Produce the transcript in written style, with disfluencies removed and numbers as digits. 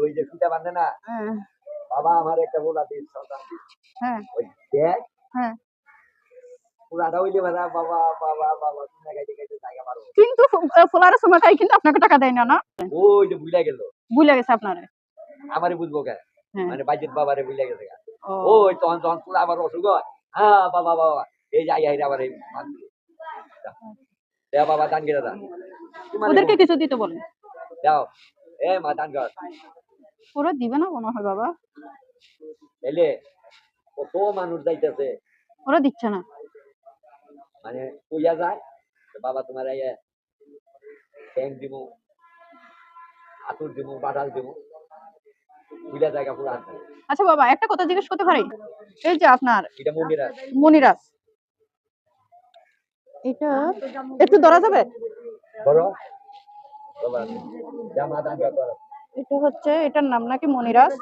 ওই যে ফিতা বাঁধে না, হ্যাঁ বাবা আমার একটা বলা দিস সন্তান দিস, হ্যাঁ ওই দেখ হ্যাঁ। পুরাটা হইলে বাবা বাবা বাবা বাবা তুমি গাইতে গাইতে জায়গা পারো। কিন্তু ফুলারে সময় খাই কিন্তু আপনাকে টাকা দেয় না না? ওই যে ভুলে গেল, ভুলে গেছে আপনারে। আমারে বুঝবো কেন, হ্যাঁ। মানে বাইজের বাবারে ভুলে গেছে। ও ওই তখন তখন পুরা আবার অসুখ হয়, হ্যাঁ বাবা বাবা এই যে আইয়া আবার এই দেও বাবা দান করে দাও, ওদেরকে কিছু দিতে বলেন। দাও এ মা দান কর। ওরা দিবে না মনে হয় বাবা, এলে কত মানুষ যাইতেছে, ওরা দিচ্ছে না। মানে কইয়া যায় বাবা তোমার আইয়া ব্যাংক দিব, আতুর দিব, বাটাল দিব, বুঝা জায়গা পুরো হাতে। আচ্ছা বাবা একটা কথা জিজ্ঞেস করতে পারি? এই যে আপনার এটা মন্দির মনিরাজ, এটা একটু ধরা যাবে? বড় বাবা জামা দান কর। এটা হচ্ছে, এটার নাম নাকি মনিরাজ।